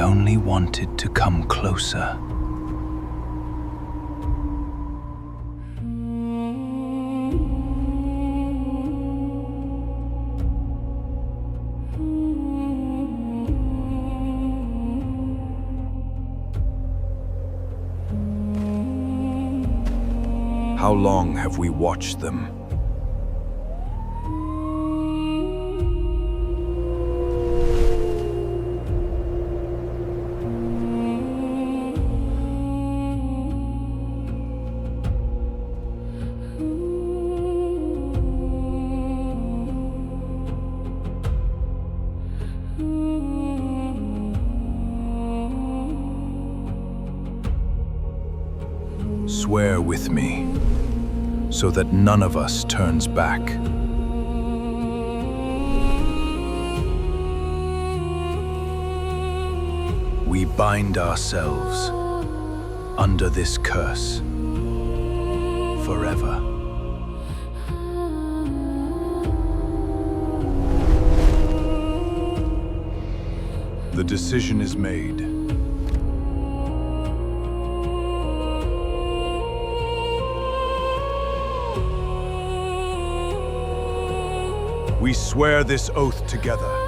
only wanted to come closer. How long have we watched them? Swear with me, so that none of us turns back. We bind ourselves under this curse forever. The decision is made. We swear this oath together.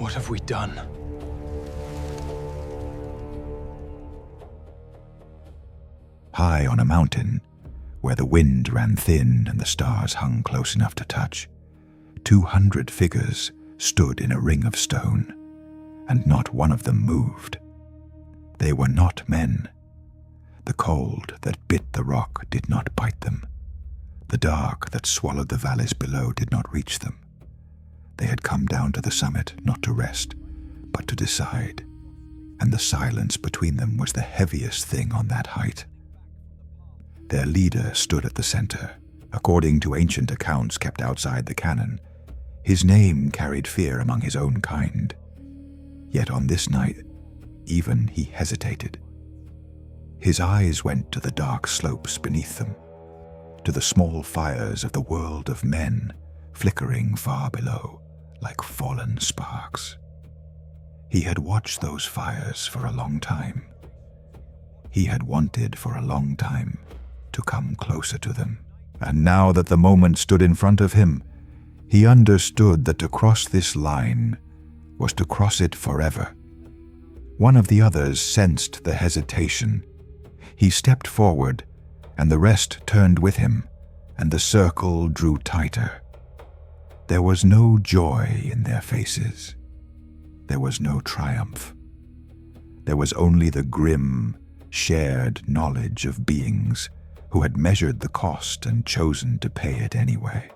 What have we done? High on a mountain, where the wind ran thin and the stars hung close enough to touch, 200 figures stood in a ring of stone, and not one of them moved. They were not men. The cold that bit the rock did not bite them. The dark that swallowed the valleys below did not reach them. They had come down to the summit not to rest, but to decide, and the silence between them was the heaviest thing on that height. Their leader stood at the center. According to ancient accounts kept outside the canon, his name carried fear among his own kind. Yet on this night, even he hesitated. His eyes went to the dark slopes beneath them, to the small fires of the world of men flickering far below like fallen sparks. He had watched those fires for a long time. He had wanted for a long time to come closer to them. And now that the moment stood in front of him, he understood that to cross this line was to cross it forever, One of the others sensed the hesitation. He stepped forward, and the rest turned with him, and the circle drew tighter. There was no joy in their faces. There was no triumph. There was only the grim, shared knowledge of beings who had measured the cost and chosen to pay it anyway.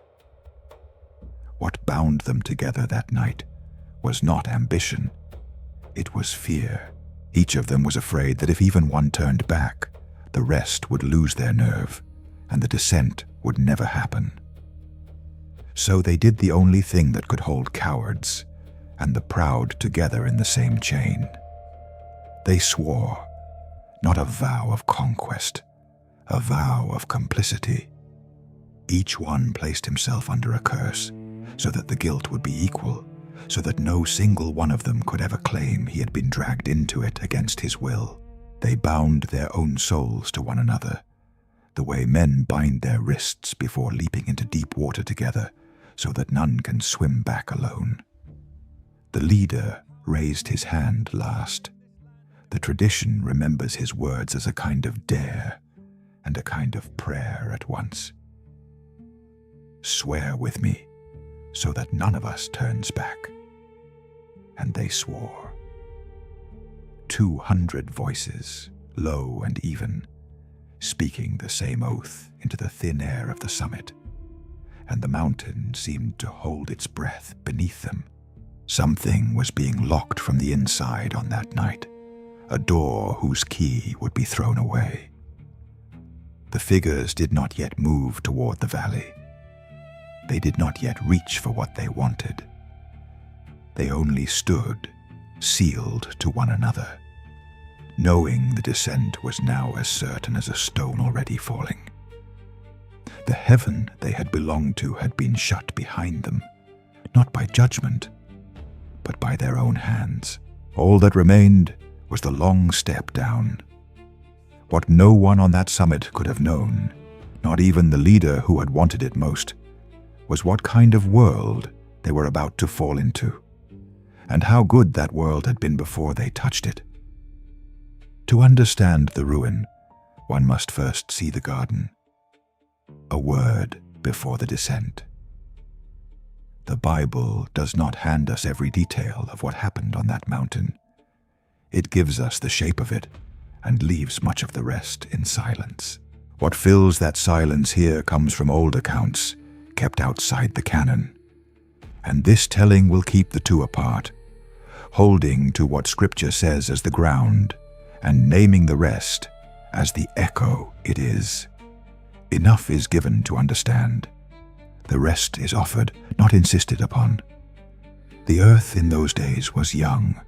What bound them together that night was not ambition. It was fear. Each of them was afraid that if even one turned back, the rest would lose their nerve, and the descent would never happen. So they did the only thing that could hold cowards and the proud together in the same chain. They swore, not a vow of conquest, a vow of complicity. Each one placed himself under a curse, so that the guilt would be equal, so that no single one of them could ever claim he had been dragged into it against his will. They bound their own souls to one another, the way men bind their wrists before leaping into deep water together, so that none can swim back alone. The leader raised his hand last. The tradition remembers his words as a kind of dare and a kind of prayer at once. Swear with me, so that none of us turns back. And they swore. 200 voices, low and even, speaking the same oath into the thin air of the summit, and the mountain seemed to hold its breath beneath them. Something was being locked from the inside on that night, a door whose key would be thrown away. The figures did not yet move toward the valley. They did not yet reach for what they wanted. They only stood, sealed to one another, knowing the descent was now as certain as a stone already falling. The heaven they had belonged to had been shut behind them, not by judgment, but by their own hands. All that remained was the long step down. What no one on that summit could have known, not even the leader who had wanted it most, was what kind of world they were about to fall into, and how good that world had been before they touched it. To understand the ruin, one must first see the garden. A word before the descent. The Bible does not hand us every detail of what happened on that mountain. It gives us the shape of it and leaves much of the rest in silence. What fills that silence here comes from old accounts, kept outside the canon. And this telling will keep the two apart, holding to what Scripture says as the ground, and naming the rest as the echo it is. Enough is given to understand. The rest is offered, not insisted upon. The earth in those days was young.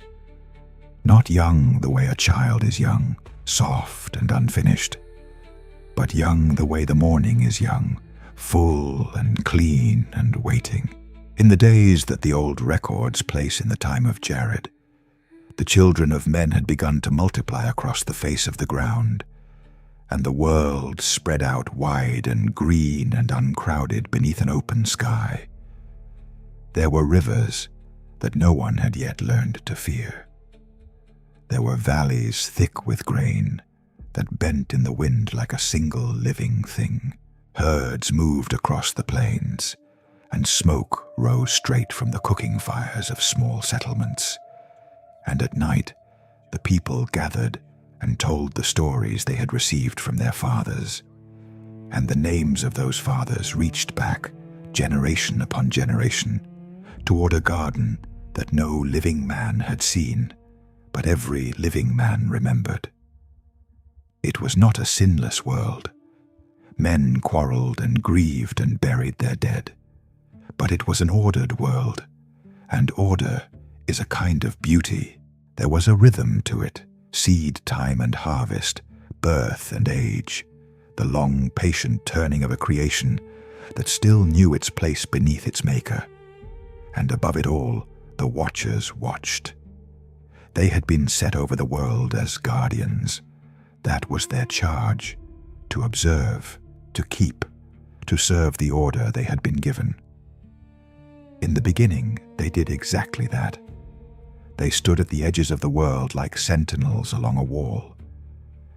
Not young the way a child is young, soft and unfinished, but young the way the morning is young, full and clean and waiting. In the days that the old records place in the time of Jared, the children of men had begun to multiply across the face of the ground, and the world spread out wide and green and uncrowded beneath an open sky. There were rivers that no one had yet learned to fear. There were valleys thick with grain that bent in the wind like a single living thing. Herds moved across the plains, and smoke rose straight from the cooking fires of small settlements. And at night, the people gathered and told the stories they had received from their fathers. And the names of those fathers reached back, generation upon generation, toward a garden that no living man had seen, but every living man remembered. It was not a sinless world. Men quarreled and grieved and buried their dead. But it was an ordered world, and order is a kind of beauty. There was a rhythm to it, seed time and harvest, birth and age, the long, patient turning of a creation that still knew its place beneath its maker. And above it all, the watchers watched. They had been set over the world as guardians. That was their charge, to observe, to keep, to serve the order they had been given. In the beginning, they did exactly that. They stood at the edges of the world like sentinels along a wall,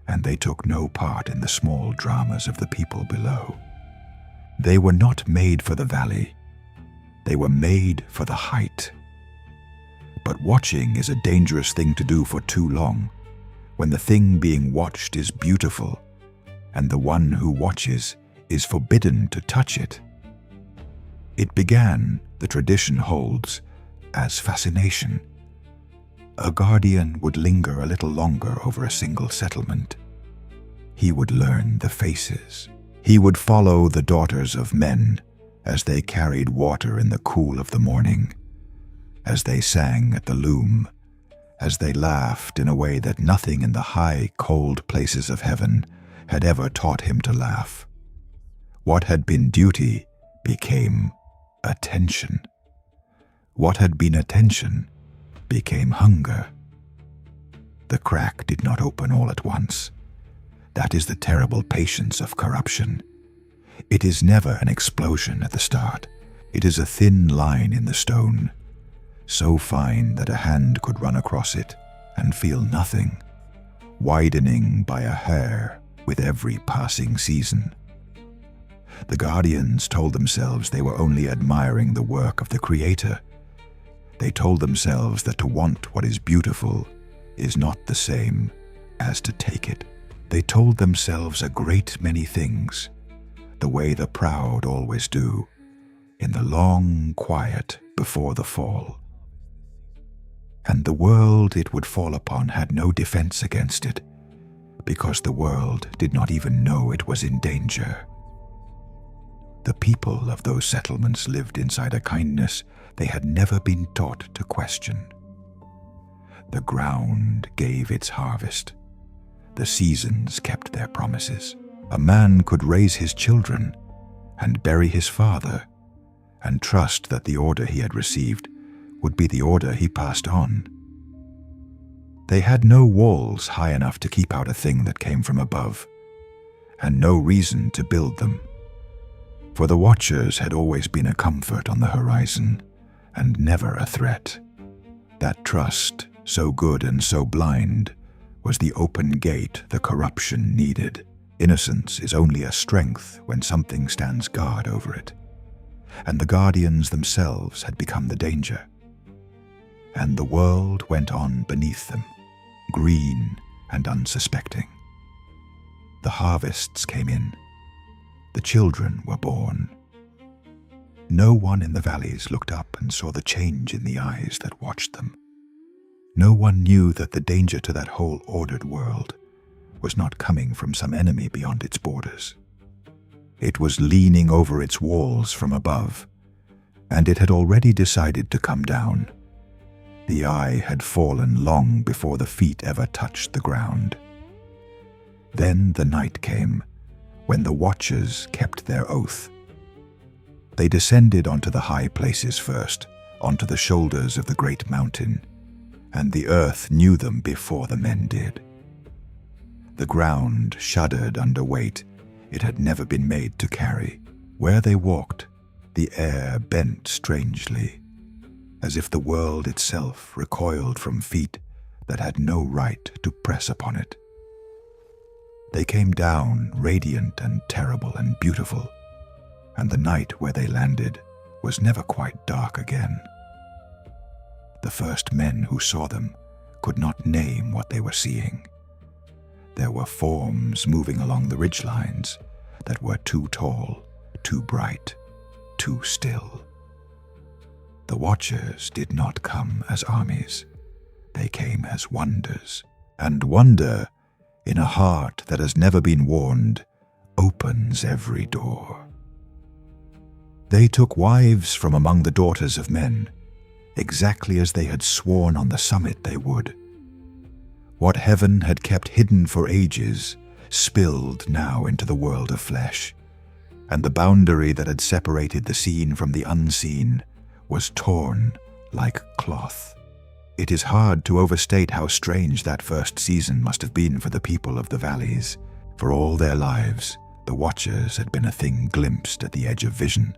and they took no part in the small dramas of the people below. They were not made for the valley. They were made for the height. But watching is a dangerous thing to do for too long, when the thing being watched is beautiful, and the one who watches is forbidden to touch it. It began, the tradition holds, as fascination. A guardian would linger a little longer over a single settlement. He would learn the faces. He would follow the daughters of men as they carried water in the cool of the morning, as they sang at the loom, as they laughed in a way that nothing in the high, cold places of heaven had ever taught him to laugh. What had been duty became attention. What had been attention became hunger. The crack did not open all at once. That is the terrible patience of corruption. It is never an explosion at the start. It is a thin line in the stone, so fine that a hand could run across it and feel nothing, widening by a hair with every passing season. The guardians told themselves they were only admiring the work of the Creator. They told themselves that to want what is beautiful is not the same as to take it. They told themselves a great many things, the way the proud always do, in the long quiet before the fall. And the world it would fall upon had no defense against it, because the world did not even know it was in danger. The people of those settlements lived inside a kindness they had never been taught to question. The ground gave its harvest. The seasons kept their promises. A man could raise his children and bury his father and trust that the order he had received would be the order he passed on. They had no walls high enough to keep out a thing that came from above, and no reason to build them. For the Watchers had always been a comfort on the horizon, and never a threat. That trust, so good and so blind, was the open gate the corruption needed. Innocence is only a strength when something stands guard over it. And the guardians themselves had become the danger. And the world went on beneath them, green and unsuspecting. The harvests came in. The children were born. No one in the valleys looked up and saw the change in the eyes that watched them. No one knew that the danger to that whole ordered world was not coming from some enemy beyond its borders. It was leaning over its walls from above, and it had already decided to come down. The eye had fallen long before the feet ever touched the ground. Then the night came, when the Watchers kept their oath. They descended onto the high places first, onto the shoulders of the great mountain, and the earth knew them before the men did. The ground shuddered under weight it had never been made to carry. Where they walked, the air bent strangely, as if the world itself recoiled from feet that had no right to press upon it. They came down radiant and terrible and beautiful, and the night where they landed was never quite dark again. The first men who saw them could not name what they were seeing. There were forms moving along the ridgelines that were too tall, too bright, too still. The Watchers did not come as armies. They came as wonders, and wonder, in a heart that has never been warned, opens every door. They took wives from among the daughters of men, exactly as they had sworn on the summit they would. What heaven had kept hidden for ages spilled now into the world of flesh, and the boundary that had separated the seen from the unseen was torn like cloth. It is hard to overstate how strange that first season must have been for the people of the valleys. For all their lives, the Watchers had been a thing glimpsed at the edge of vision,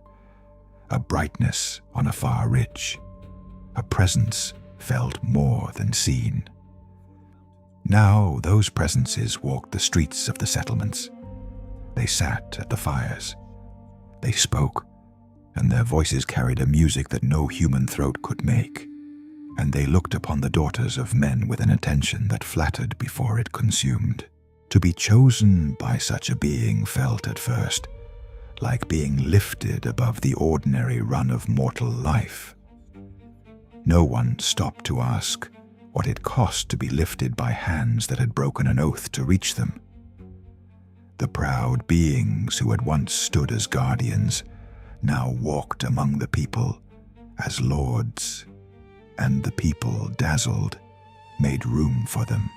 a brightness on a far ridge, a presence felt more than seen. Now those presences walked the streets of the settlements. They sat at the fires. They spoke, and their voices carried a music that no human throat could make. And they looked upon the daughters of men with an attention that flattered before it consumed. To be chosen by such a being felt at first like being lifted above the ordinary run of mortal life. No one stopped to ask what it cost to be lifted by hands that had broken an oath to reach them. The proud beings who had once stood as guardians now walked among the people as lords, and the people, dazzled, made room for them.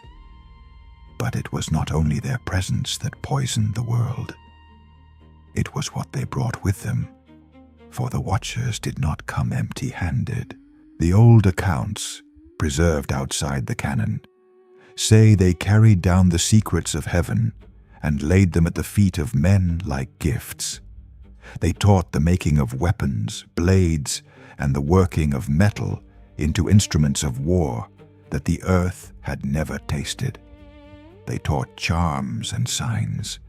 But it was not only their presence that poisoned the world. It was what they brought with them, for the Watchers did not come empty-handed. The old accounts, preserved outside the canon, say they carried down the secrets of heaven and laid them at the feet of men like gifts. They taught the making of weapons, blades, and the working of metal into instruments of war that the earth had never tasted. They taught charms and signs,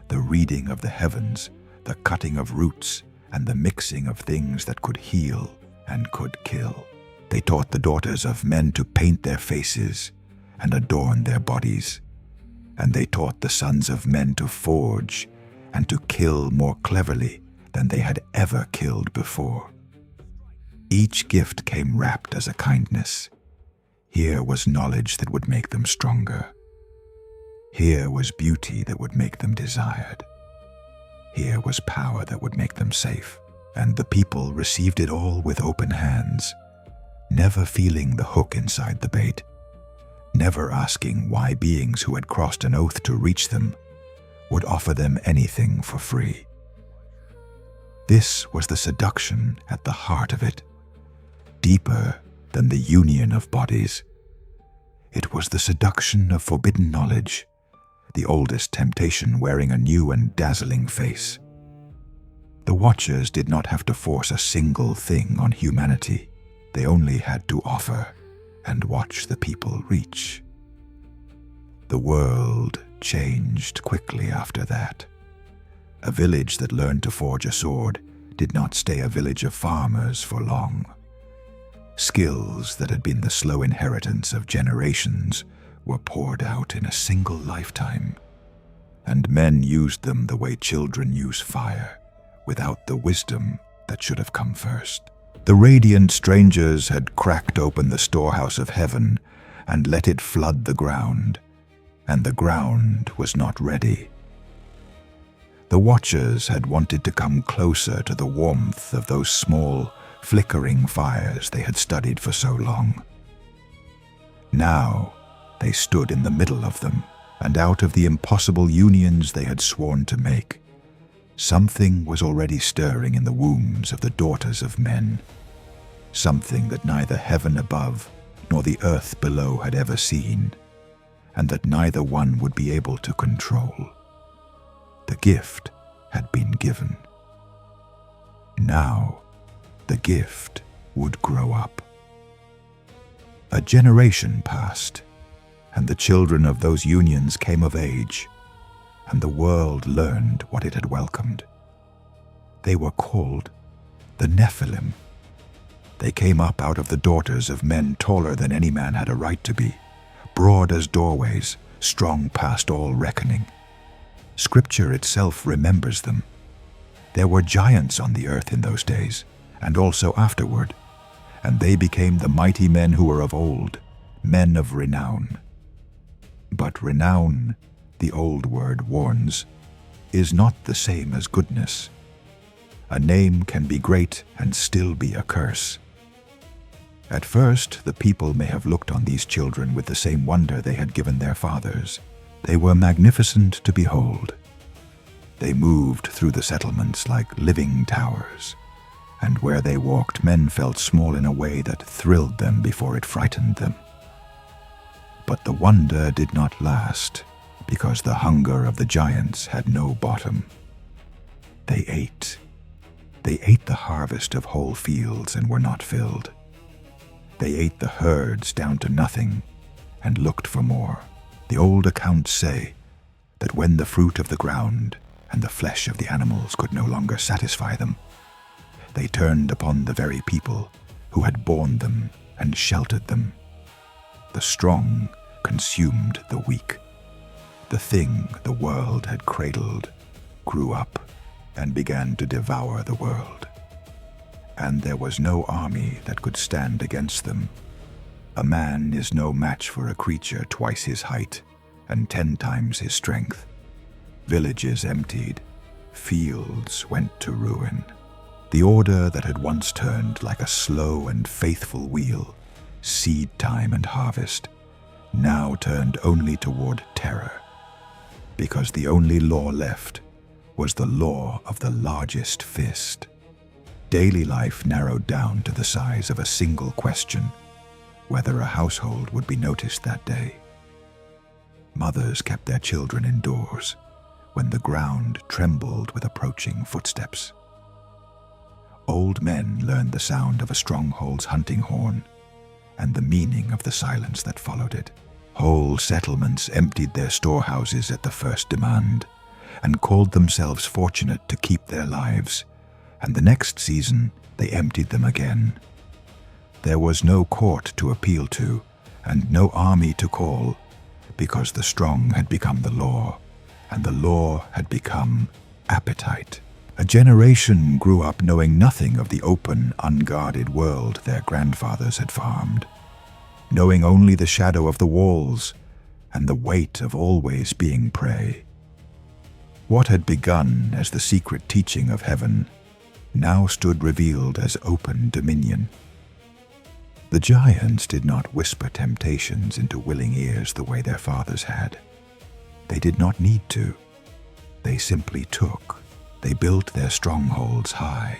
the reading of the heavens, the cutting of roots, and the mixing of things that could heal and could kill. They taught the daughters of men to paint their faces and adorn their bodies, and they taught the sons of men to forge and to kill more cleverly than they had ever killed before. Each gift came wrapped as a kindness. Here was knowledge that would make them stronger. Here was beauty that would make them desired. Here was power that would make them safe. And the people received it all with open hands, never feeling the hook inside the bait, never asking why beings who had crossed an oath to reach them would offer them anything for free. This was the seduction at the heart of it, deeper than the union of bodies. It was the seduction of forbidden knowledge, the oldest temptation wearing a new and dazzling face. The Watchers did not have to force a single thing on humanity. They only had to offer and watch the people reach. The world changed quickly after that. A village that learned to forge a sword did not stay a village of farmers for long. Skills that had been the slow inheritance of generations were poured out in a single lifetime, and men used them the way children use fire, without the wisdom that should have come first. The radiant strangers had cracked open the storehouse of heaven and let it flood the ground, and the ground was not ready. The Watchers had wanted to come closer to the warmth of those small, flickering fires they had studied for so long. Now they stood in the middle of them, and out of the impossible unions they had sworn to make, something was already stirring in the wombs of the daughters of men, something that neither heaven above nor the earth below had ever seen, and that neither one would be able to control. The gift had been given. Now the gift would grow up. A generation passed, and the children of those unions came of age, and the world learned what it had welcomed. They were called the Nephilim. They came up out of the daughters of men taller than any man had a right to be, broad as doorways, strong past all reckoning. Scripture itself remembers them. There were giants on the earth in those days, and also afterward, and they became the mighty men who were of old, men of renown. But renown, the old word warns, is not the same as goodness. A name can be great and still be a curse. At first, the people may have looked on these children with the same wonder they had given their fathers. They were magnificent to behold. They moved through the settlements like living towers, and where they walked, men felt small in a way that thrilled them before it frightened them. But the wonder did not last, because the hunger of the giants had no bottom. They ate. They ate the harvest of whole fields and were not filled. They ate the herds down to nothing and looked for more. The old accounts say that when the fruit of the ground and the flesh of the animals could no longer satisfy them, they turned upon the very people who had borne them and sheltered them. The strong consumed the weak. The thing the world had cradled grew up and began to devour the world. And there was no army that could stand against them. A man is no match for a creature twice his height and 10 times his strength. Villages emptied, fields went to ruin. The order that had once turned like a slow and faithful wheel, seed time and harvest, now turned only toward terror, because the only law left was the law of the largest fist. Daily life narrowed down to the size of a single question: whether a household would be noticed that day. Mothers kept their children indoors when the ground trembled with approaching footsteps. Old men learned the sound of a stronghold's hunting horn and the meaning of the silence that followed it. Whole settlements emptied their storehouses at the first demand and called themselves fortunate to keep their lives, and the next season they emptied them again. There was no court to appeal to and no army to call, because the strong had become the law, and the law had become appetite. A generation grew up knowing nothing of the open, unguarded world their grandfathers had farmed, knowing only the shadow of the walls and the weight of always being prey. What had begun as the secret teaching of heaven now stood revealed as open dominion. The giants did not whisper temptations into willing ears the way their fathers had. They did not need to. They simply took. They built their strongholds high,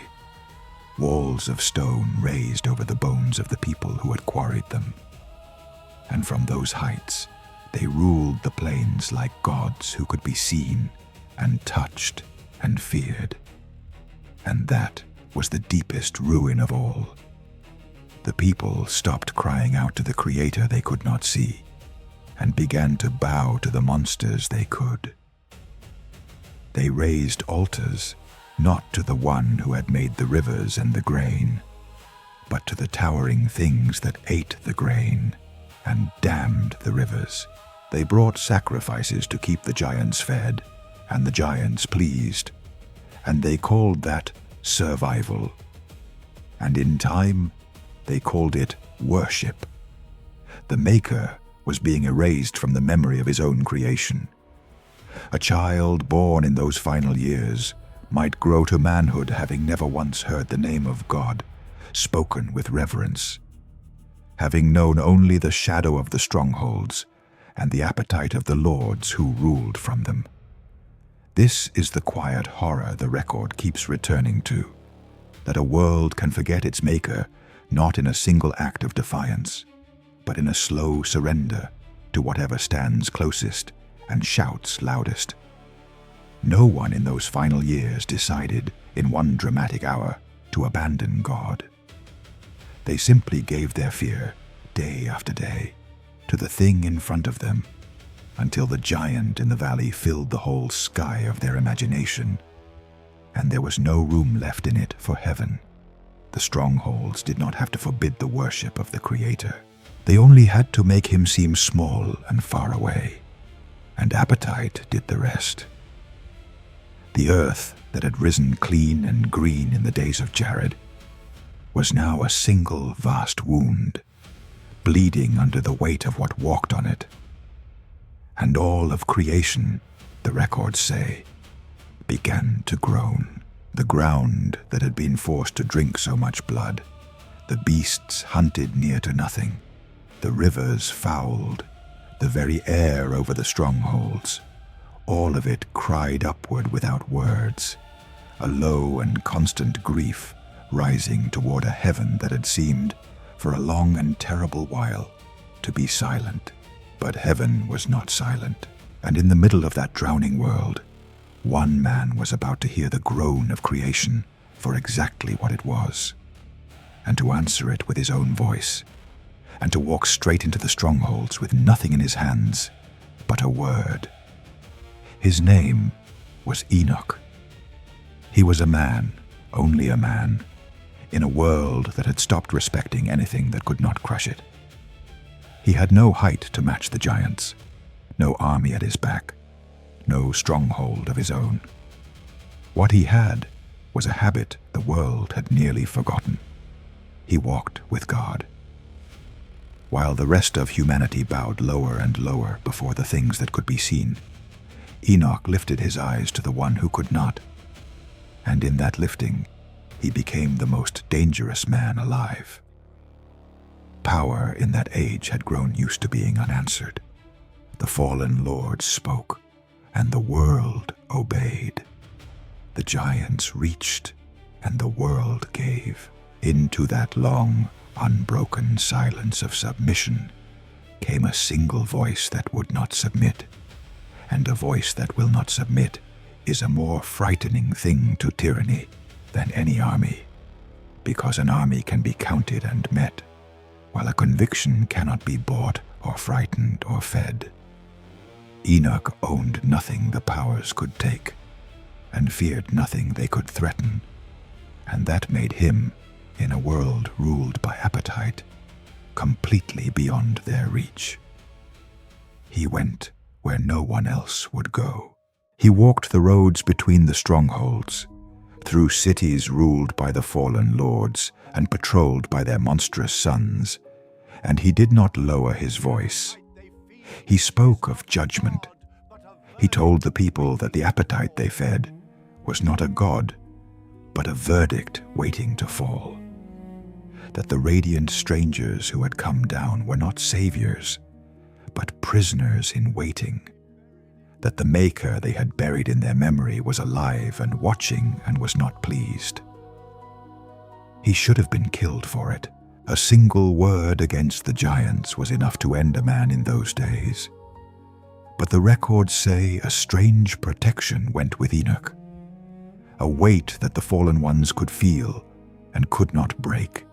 walls of stone raised over the bones of the people who had quarried them. And from those heights, they ruled the plains like gods who could be seen and touched and feared. And that was the deepest ruin of all. The people stopped crying out to the Creator they could not see and began to bow to the monsters they could. They raised altars, not to the one who had made the rivers and the grain, but to the towering things that ate the grain and damned the rivers. They brought sacrifices to keep the giants fed, and the giants pleased, and they called that survival. And in time, they called it worship. The Maker was being erased from the memory of his own creation. A child born in those final years might grow to manhood having never once heard the name of God spoken with reverence, having known only the shadow of the strongholds and the appetite of the lords who ruled from them. This is the quiet horror the record keeps returning to, that a world can forget its maker not in a single act of defiance, but in a slow surrender to whatever stands closest and shouts loudest. No one in those final years decided in one dramatic hour to abandon God. They simply gave their fear, day after day, to the thing in front of them, until the giant in the valley filled the whole sky of their imagination, and there was no room left in it for heaven. The strongholds did not have to forbid the worship of the Creator. They only had to make him seem small and far away, and appetite did the rest. The earth that had risen clean and green in the days of Jared was now a single vast wound, bleeding under the weight of what walked on it. And all of creation, the records say, began to groan. The ground that had been forced to drink so much blood, the beasts hunted near to nothing, the rivers fouled, the very air over the strongholds, all of it cried upward without words, a low and constant grief rising toward a heaven that had seemed, for a long and terrible while, to be silent. But heaven was not silent, and in the middle of that drowning world, one man was about to hear the groan of creation for exactly what it was, and to answer it with his own voice and to walk straight into the strongholds with nothing in his hands but a word. His name was Enoch. He was a man, only a man, in a world that had stopped respecting anything that could not crush it. He had no height to match the giants, no army at his back, no stronghold of his own. What he had was a habit the world had nearly forgotten. He walked with God. While the rest of humanity bowed lower and lower before the things that could be seen, Enoch lifted his eyes to the one who could not. And in that lifting, he became the most dangerous man alive. Power in that age had grown used to being unanswered. The fallen lord spoke, and the world obeyed. The giants reached, and the world gave. Into that long, unbroken silence of submission came a single voice that would not submit. And a voice that will not submit is a more frightening thing to tyranny than any army, because an army can be counted and met, while a conviction cannot be bought or frightened or fed. Enoch owned nothing the powers could take, and feared nothing they could threaten, and that made him, in a world ruled by appetite, completely beyond their reach. He went where no one else would go. He walked the roads between the strongholds, through cities ruled by the fallen lords and patrolled by their monstrous sons, and he did not lower his voice. He spoke of judgment. He told the people that the appetite they fed was not a god, but a verdict waiting to fall. That the radiant strangers who had come down were not saviors, but prisoners in waiting. That the Maker they had buried in their memory was alive and watching and was not pleased. He should have been killed for it. A single word against the giants was enough to end a man in those days. But the records say a strange protection went with Enoch, a weight that the fallen ones could feel and could not break,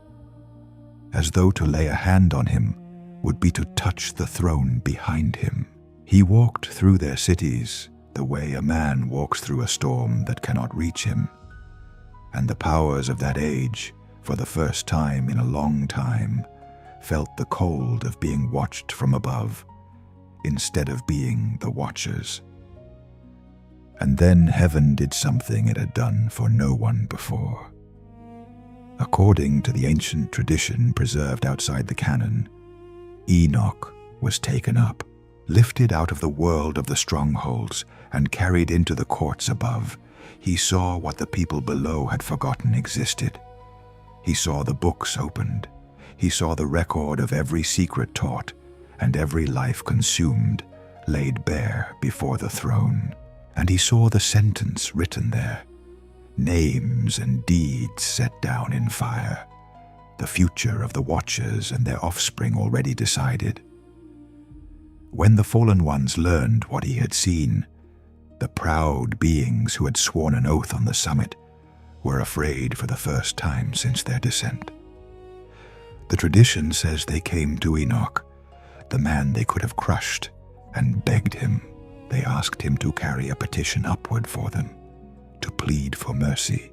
as though to lay a hand on him would be to touch the throne behind him. He walked through their cities the way a man walks through a storm that cannot reach him, and the powers of that age, for the first time in a long time, felt the cold of being watched from above, instead of being the watchers. And then heaven did something it had done for no one before. According to the ancient tradition preserved outside the canon, Enoch was taken up, lifted out of the world of the strongholds, and carried into the courts above. He saw what the people below had forgotten existed. He saw the books opened. He saw the record of every secret taught and every life consumed, laid bare before the throne. And he saw the sentence written there, names and deeds set down in fire, the future of the Watchers and their offspring already decided. When the fallen ones learned what he had seen, the proud beings who had sworn an oath on the summit were afraid for the first time since their descent. The tradition says they came to Enoch, the man they could have crushed, and begged him. They asked him to carry a petition upward for them, to plead for mercy,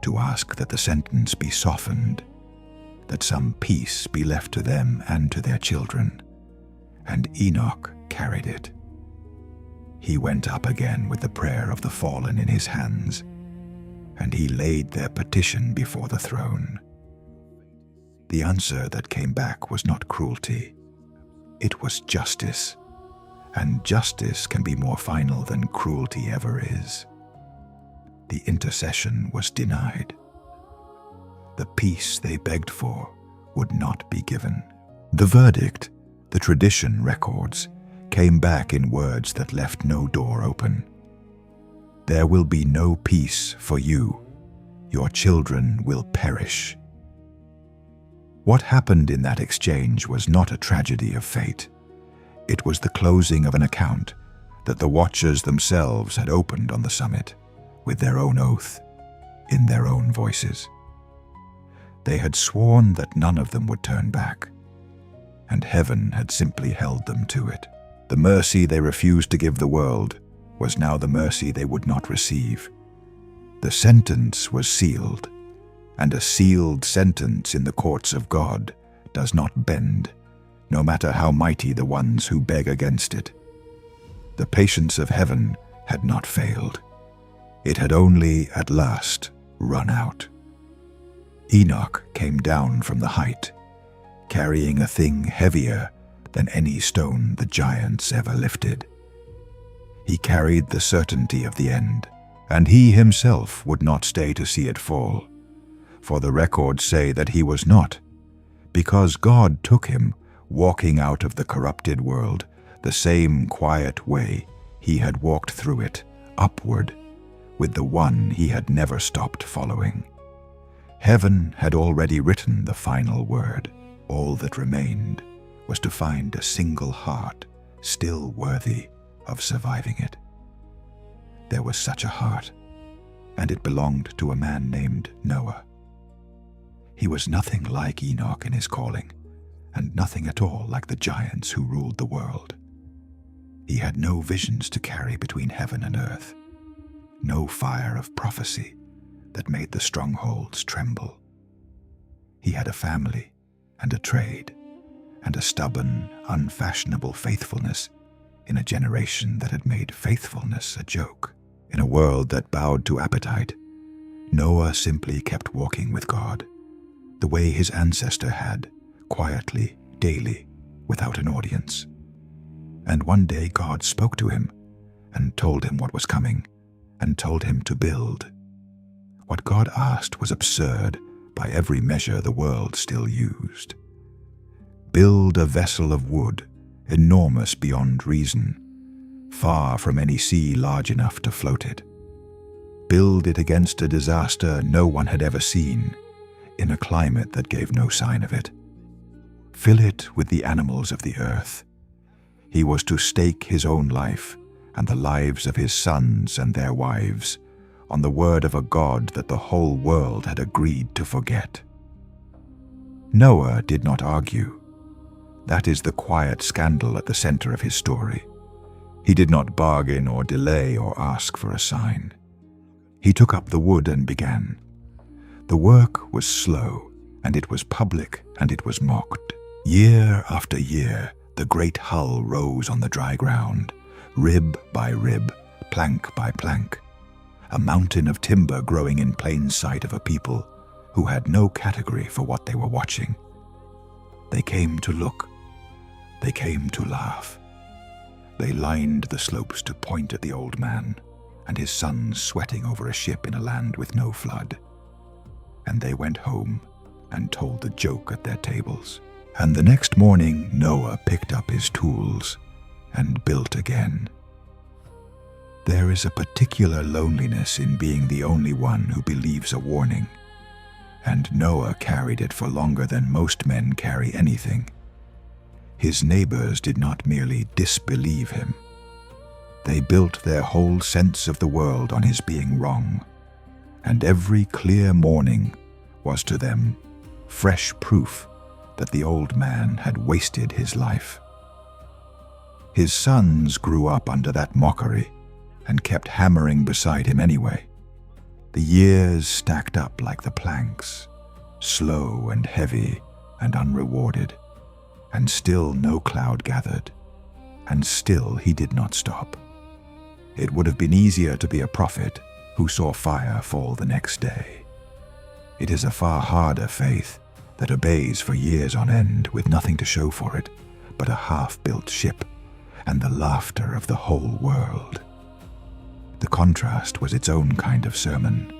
to ask that the sentence be softened, that some peace be left to them and to their children. And Enoch carried it. He went up again with the prayer of the fallen in his hands, and he laid their petition before the throne. The answer that came back was not cruelty. It was justice, and justice can be more final than cruelty ever is. The intercession was denied. The peace they begged for would not be given. The verdict, the tradition records, came back in words that left no door open. There will be no peace for you. Your children will perish. What happened in that exchange was not a tragedy of fate. It was the closing of an account that the Watchers themselves had opened on the summit, with their own oath, in their own voices. They had sworn that none of them would turn back, and heaven had simply held them to it. The mercy they refused to give the world was now the mercy they would not receive. The sentence was sealed, and a sealed sentence in the courts of God does not bend, no matter how mighty the ones who beg against it. The patience of heaven had not failed. It had only, at last, run out. Enoch came down from the height, carrying a thing heavier than any stone the giants ever lifted. He carried the certainty of the end, and he himself would not stay to see it fall, for the records say that he was not, because God took him, walking out of the corrupted world the same quiet way he had walked through it, upward, with the one he had never stopped following. Heaven had already written the final word. All that remained was to find a single heart still worthy of surviving it. There was such a heart, and it belonged to a man named Noah. He was nothing like Enoch in his calling, and nothing at all like the giants who ruled the world. He had no visions to carry between heaven and earth, no fire of prophecy that made the strongholds tremble. He had a family and a trade, and a stubborn, unfashionable faithfulness in a generation that had made faithfulness a joke. In a world that bowed to appetite, Noah simply kept walking with God, the way his ancestor had, quietly, daily, without an audience. And one day God spoke to him and told him what was coming, and told him to build. What God asked was absurd by every measure the world still used. Build a vessel of wood, enormous beyond reason, far from any sea large enough to float it. Build it against a disaster no one had ever seen, in a climate that gave no sign of it. Fill it with the animals of the earth. He was to stake his own life and the lives of his sons and their wives on the word of a God that the whole world had agreed to forget. Noah did not argue. That is the quiet scandal at the center of his story. He did not bargain or delay or ask for a sign. He took up the wood and began. The work was slow, and it was public, and it was mocked. Year after year, the great hull rose on the dry ground, rib by rib, plank by plank, a mountain of timber growing in plain sight of a people who had no category for what they were watching. They came to look. They came to laugh. They lined the slopes to point at the old man and his sons sweating over a ship in a land with no flood. And they went home and told the joke at their tables. And the next morning Noah picked up his tools and built again. There is a particular loneliness in being the only one who believes a warning, and Noah carried it for longer than most men carry anything. His neighbors did not merely disbelieve him. They built their whole sense of the world on his being wrong, and every clear morning was to them fresh proof that the old man had wasted his life. His sons grew up under that mockery and kept hammering beside him anyway. The years stacked up like the planks, slow and heavy and unrewarded, and still no cloud gathered, and still he did not stop. It would have been easier to be a prophet who saw fire fall the next day. It is a far harder faith that obeys for years on end with nothing to show for it but a half-built ship and the laughter of the whole world. The contrast was its own kind of sermon,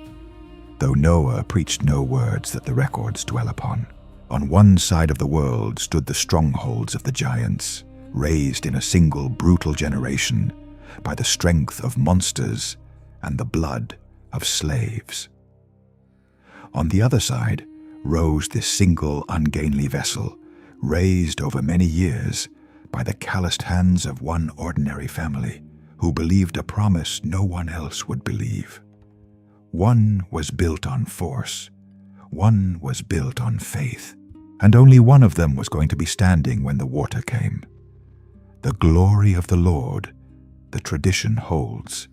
though Noah preached no words that the records dwell upon. On one side of the world stood the strongholds of the giants, raised in a single brutal generation by the strength of monsters and the blood of slaves. On the other side rose this single ungainly vessel, raised over many years by the calloused hands of one ordinary family who believed a promise no one else would believe. One was built on force, one was built on faith, and only one of them was going to be standing when the water came. The glory of the Lord, the tradition holds,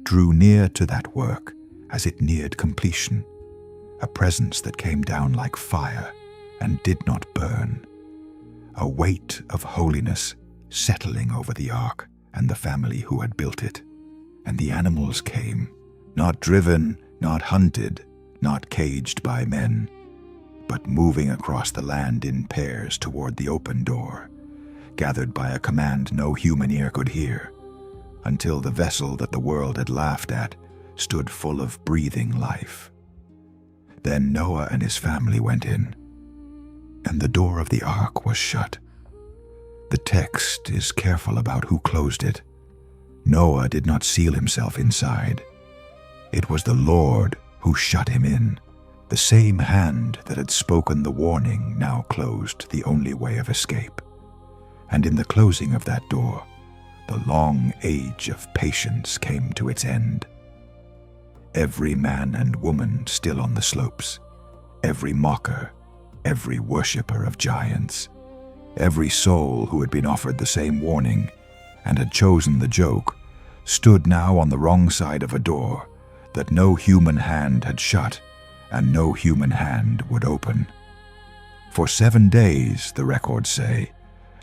drew near to that work as it neared completion, a presence that came down like fire and did not burn, a weight of holiness settling over the ark and the family who had built it. And the animals came, not driven, not hunted, not caged by men, but moving across the land in pairs toward the open door, gathered by a command no human ear could hear, until the vessel that the world had laughed at stood full of breathing life. Then Noah and his family went in, and the door of the ark was shut. The text is careful about who closed it. Noah did not seal himself inside. It was the Lord who shut him in. The same hand that had spoken the warning now closed the only way of escape. And in the closing of that door, the long age of patience came to its end. Every man and woman still on the slopes, every mocker, every worshipper of giants, every soul who had been offered the same warning and had chosen the joke, stood now on the wrong side of a door that no human hand had shut and no human hand would open. For 7 days, the records say,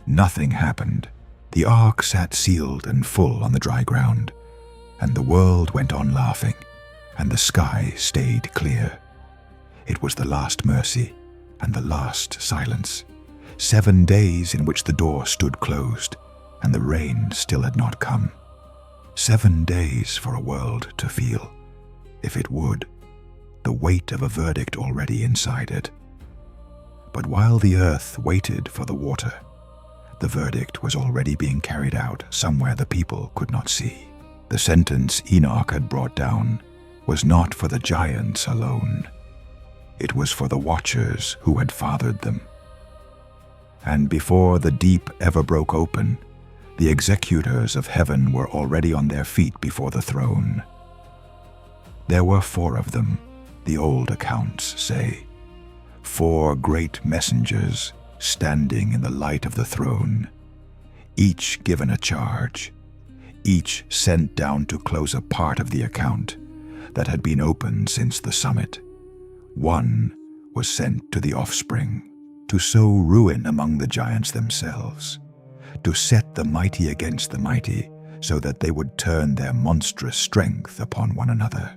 nothing happened. The ark sat sealed and full on the dry ground, and the world went on laughing, and the sky stayed clear. It was the last mercy and the last silence. 7 days in which the door stood closed, and the rain still had not come. 7 days for a world to feel, if it would, the weight of a verdict already inside it. But while the earth waited for the water, the verdict was already being carried out somewhere the people could not see. The sentence Enoch had brought down was not for the giants alone. It was for the watchers who had fathered them. And before the deep ever broke open, the executors of heaven were already on their feet before the throne. There were 4 of them, the old accounts say, 4 great messengers standing in the light of the throne, each given a charge, each sent down to close a part of the account that had been opened since the summit. One was sent to the offspring, to sow ruin among the giants themselves, to set the mighty against the mighty, so that they would turn their monstrous strength upon one another.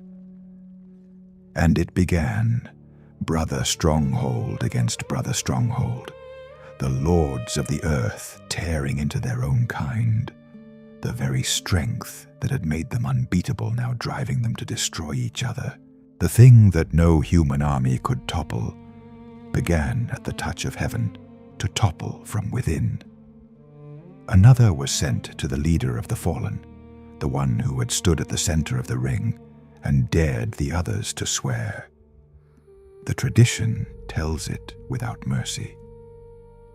And it began, brother stronghold against brother stronghold, the lords of the earth tearing into their own kind, the very strength that had made them unbeatable now driving them to destroy each other. The thing that no human army could topple began at the touch of heaven to topple from within. Another was sent to the leader of the fallen, the one who had stood at the center of the ring and dared the others to swear. The tradition tells it without mercy.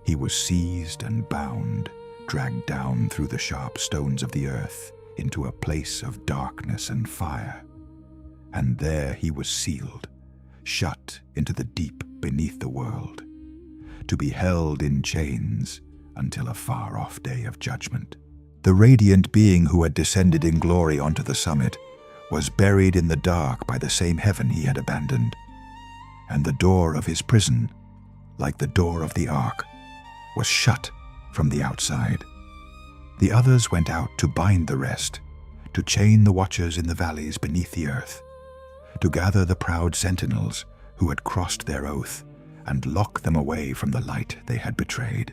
He was seized and bound, dragged down through the sharp stones of the earth into a place of darkness and fire. And there he was sealed, shut into the deep beneath the world, to be held in chains until a far-off day of judgment. The radiant being who had descended in glory onto the summit was buried in the dark by the same heaven he had abandoned, and the door of his prison, like the door of the ark, was shut from the outside. The others went out to bind the rest, to chain the watchers in the valleys beneath the earth, to gather the proud sentinels who had crossed their oath and lock them away from the light they had betrayed.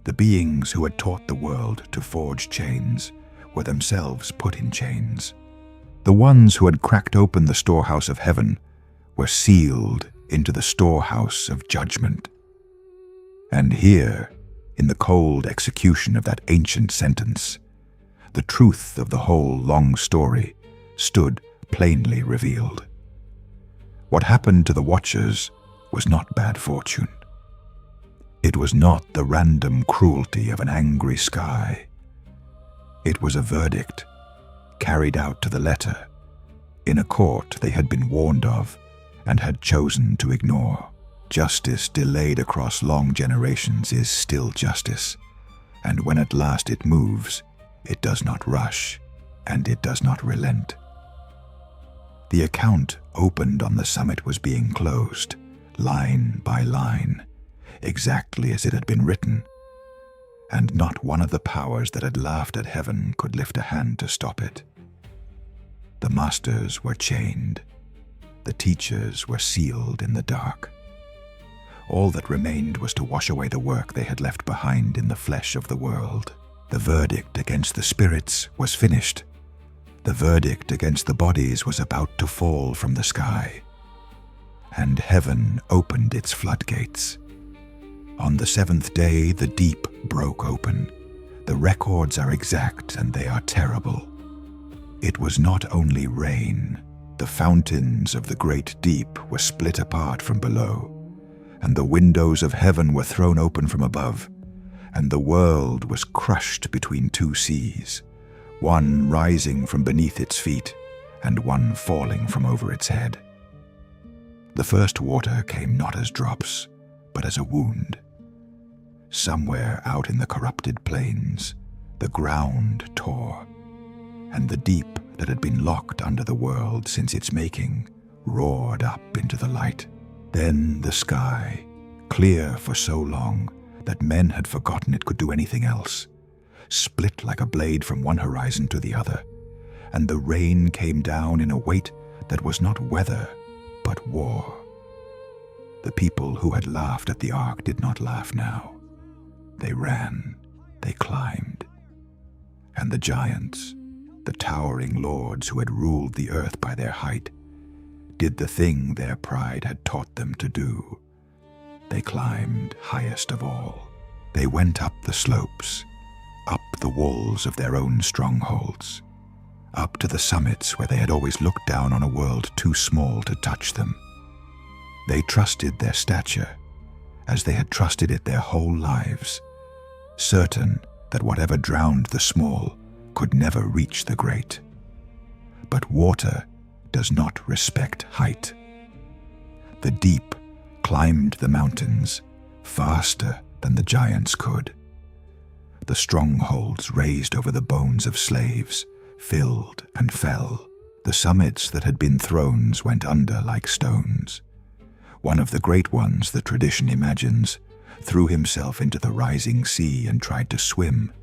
The beings who had taught the world to forge chains were themselves put in chains. The ones who had cracked open the storehouse of heaven were sealed into the storehouse of judgment. And here, in the cold execution of that ancient sentence, the truth of the whole long story stood plainly revealed. What happened to the watchers was not bad fortune. It was not the random cruelty of an angry sky. It was a verdict, carried out to the letter, in a court they had been warned of and had chosen to ignore. justice delayed across long generations is still justice, and when at last it moves, it does not rush, and it does not relent. The account opened on the summit was being closed, line by line, exactly as it had been written, and not one of the powers that had laughed at heaven could lift a hand to stop it. The masters were chained. The teachers were sealed in the dark. All that remained was to wash away the work they had left behind in the flesh of the world. The verdict against the spirits was finished. The verdict against the bodies was about to fall from the sky. And heaven opened its floodgates. On the seventh day, the deep broke open. The records are exact and they are terrible. It was not only rain. The fountains of the great deep were split apart from below, and the windows of heaven were thrown open from above, and the world was crushed between two seas, one rising from beneath its feet, and one falling from over its head. The first water came not as drops, but as a wound. Somewhere out in the corrupted plains, the ground tore, and the deep that had been locked under the world since its making roared up into the light. Then the sky, clear for so long that men had forgotten it could do anything else, split like a blade from one horizon to the other, and the rain came down in a weight that was not weather, but war. The people who had laughed at the ark did not laugh now. They ran, they climbed, and the giants, the towering lords who had ruled the earth by their height, did the thing their pride had taught them to do. They climbed highest of all. They went up the slopes, up the walls of their own strongholds, up to the summits where they had always looked down on a world too small to touch them. They trusted their stature as they had trusted it their whole lives, certain that whatever drowned the small could never reach the great. But water does not respect height. The deep climbed the mountains faster than the giants could. The strongholds raised over the bones of slaves filled and fell. The summits that had been thrones went under like stones. One of the great ones, the tradition imagines, threw himself into the rising sea and tried to swim,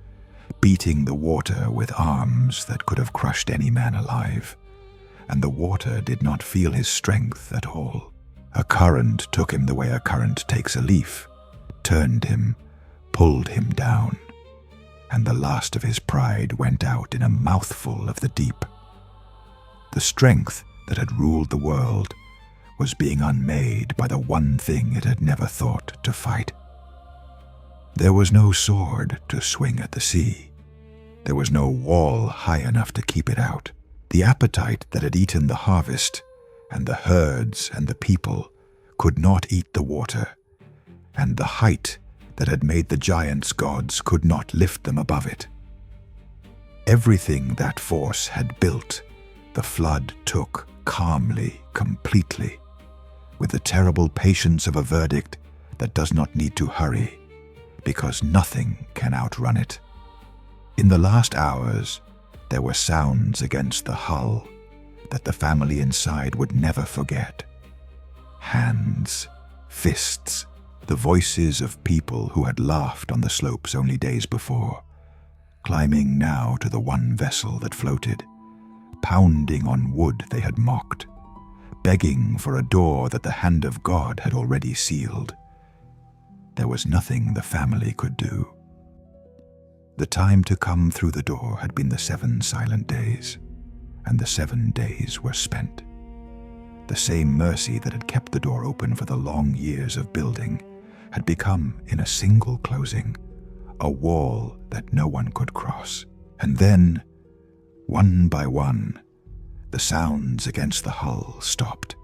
beating the water with arms that could have crushed any man alive. And the water did not feel his strength at all. A current took him the way a current takes a leaf, turned him, pulled him down, and the last of his pride went out in a mouthful of the deep. The strength that had ruled the world was being unmade by the one thing it had never thought to fight. There was no sword to swing at the sea. There was no wall high enough to keep it out. The appetite that had eaten the harvest, and the herds and the people, could not eat the water, and the height that had made the giants gods could not lift them above it. Everything that force had built, the flood took calmly, completely, with the terrible patience of a verdict that does not need to hurry, because nothing can outrun it. In the last hours, there were sounds against the hull that the family inside would never forget. Hands, fists, the voices of people who had laughed on the slopes only days before, climbing now to the one vessel that floated, pounding on wood they had mocked, begging for a door that the hand of God had already sealed. There was nothing the family could do. The time to come through the door had been the 7 silent days, and the 7 days were spent. The same mercy that had kept the door open for the long years of building had become, in a single closing, a wall that no one could cross. And then, one by one, the sounds against the hull stopped,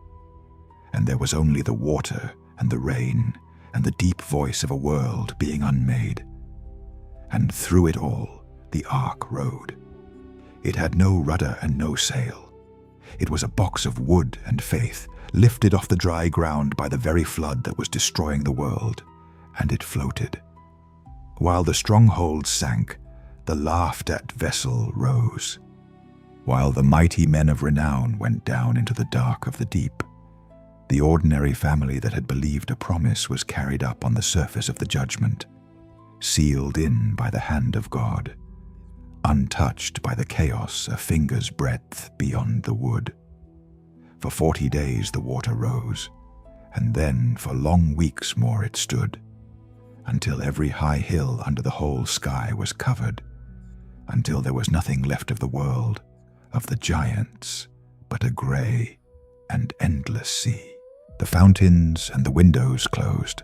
and there was only the water and the rain and the deep voice of a world being unmade. And through it all, the ark rode. It had no rudder and no sail. It was a box of wood and faith, lifted off the dry ground by the very flood that was destroying the world, and it floated. While the strongholds sank, the laughed-at vessel rose. While the mighty men of renown went down into the dark of the deep, the ordinary family that had believed a promise was carried up on the surface of the judgment, sealed in by the hand of God, untouched by the chaos a finger's breadth beyond the wood. For 40 days the water rose, and then for long weeks more it stood, until every high hill under the whole sky was covered, until there was nothing left of the world, of the giants, but a grey and endless sea. The fountains and the windows closed.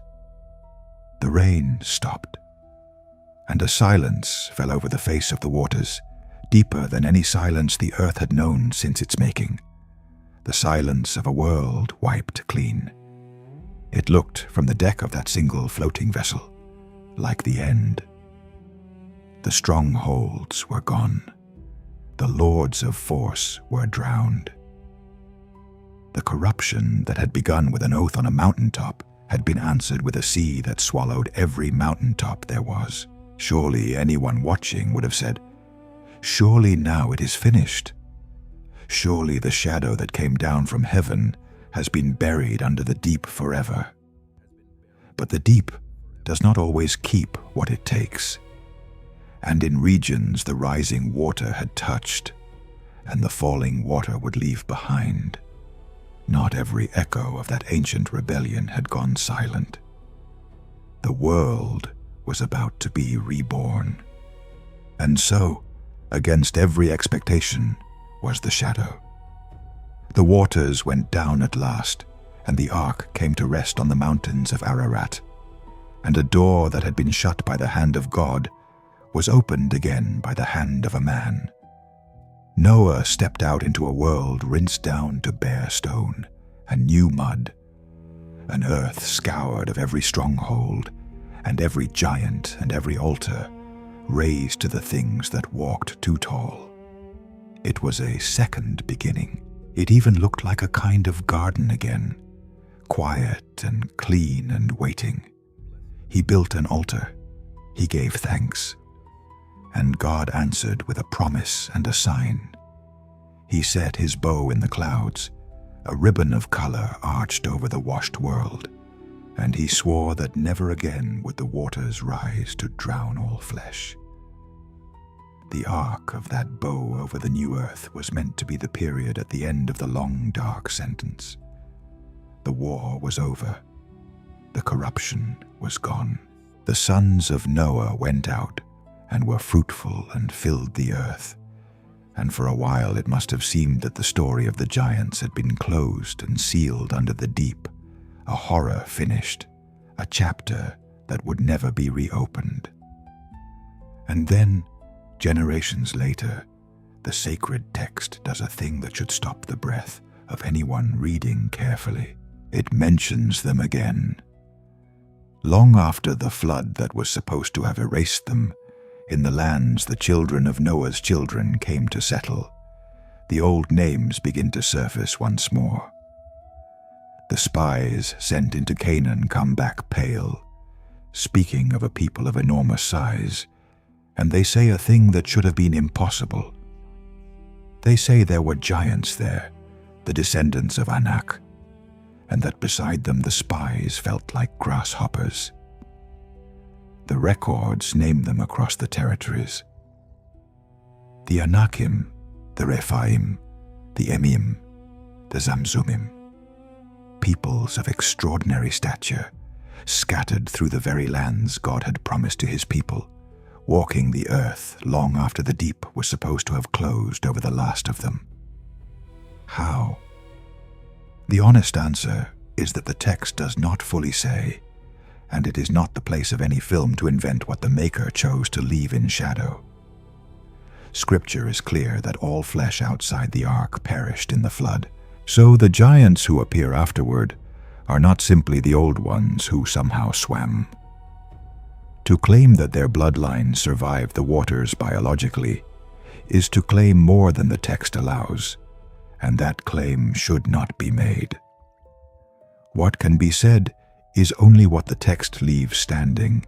The rain stopped, and a silence fell over the face of the waters, deeper than any silence the earth had known since its making, the silence of a world wiped clean. It looked from the deck of that single floating vessel like the end. The strongholds were gone. The lords of force were drowned. The corruption that had begun with an oath on a mountaintop had been answered with a sea that swallowed every mountaintop there was. Surely anyone watching would have said, "Surely now it is finished. Surely the shadow that came down from heaven has been buried under the deep forever." But the deep does not always keep what it takes. And in regions the rising water had touched, and the falling water would leave behind, not every echo of that ancient rebellion had gone silent. The world was about to be reborn. And so, against every expectation, was the shadow. The waters went down at last, and the ark came to rest on the mountains of Ararat, and a door that had been shut by the hand of God was opened again by the hand of a man. Noah stepped out into a world rinsed down to bare stone and new mud, an earth scoured of every stronghold and every giant and every altar, razed to the things that walked too tall. It was a second beginning. It even looked like a kind of garden again, quiet and clean and waiting. He built an altar. He gave thanks. And God answered with a promise and a sign. He set his bow in the clouds, a ribbon of color arched over the washed world, and he swore that never again would the waters rise to drown all flesh. The arc of that bow over the new earth was meant to be the period at the end of the long, dark sentence. The war was over. The corruption was gone. The sons of Noah went out and were fruitful and filled the earth. And for a while it must have seemed that the story of the giants had been closed and sealed under the deep, a horror finished, a chapter that would never be reopened. And then, generations later, the sacred text does a thing that should stop the breath of anyone reading carefully. It mentions them again. Long after the flood that was supposed to have erased them, in the lands the children of Noah's children came to settle, the old names begin to surface once more. The spies sent into Canaan come back pale, speaking of a people of enormous size, and they say a thing that should have been impossible. They say there were giants there, the descendants of Enoch, and that beside them the spies felt like grasshoppers. The records name them across the territories. The Anakim, the Rephaim, the Emim, the Zamzumim. Peoples of extraordinary stature, scattered through the very lands God had promised to his people, walking the earth long after the deep was supposed to have closed over the last of them. How? The honest answer is that the text does not fully say, and it is not the place of any film to invent what the Maker chose to leave in shadow. Scripture is clear that all flesh outside the ark perished in the flood, so the giants who appear afterward are not simply the old ones who somehow swam. To claim that their bloodline survived the waters biologically is to claim more than the text allows, and that claim should not be made. What can be said is only what the text leaves standing,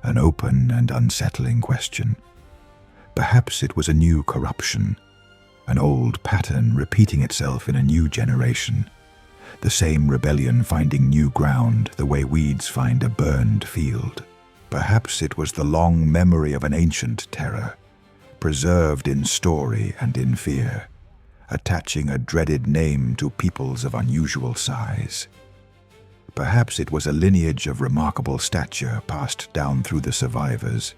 an open and unsettling question. Perhaps it was a new corruption, an old pattern repeating itself in a new generation, the same rebellion finding new ground the way weeds find a burned field. Perhaps it was the long memory of an ancient terror, preserved in story and in fear, attaching a dreaded name to peoples of unusual size. Perhaps it was a lineage of remarkable stature passed down through the survivors,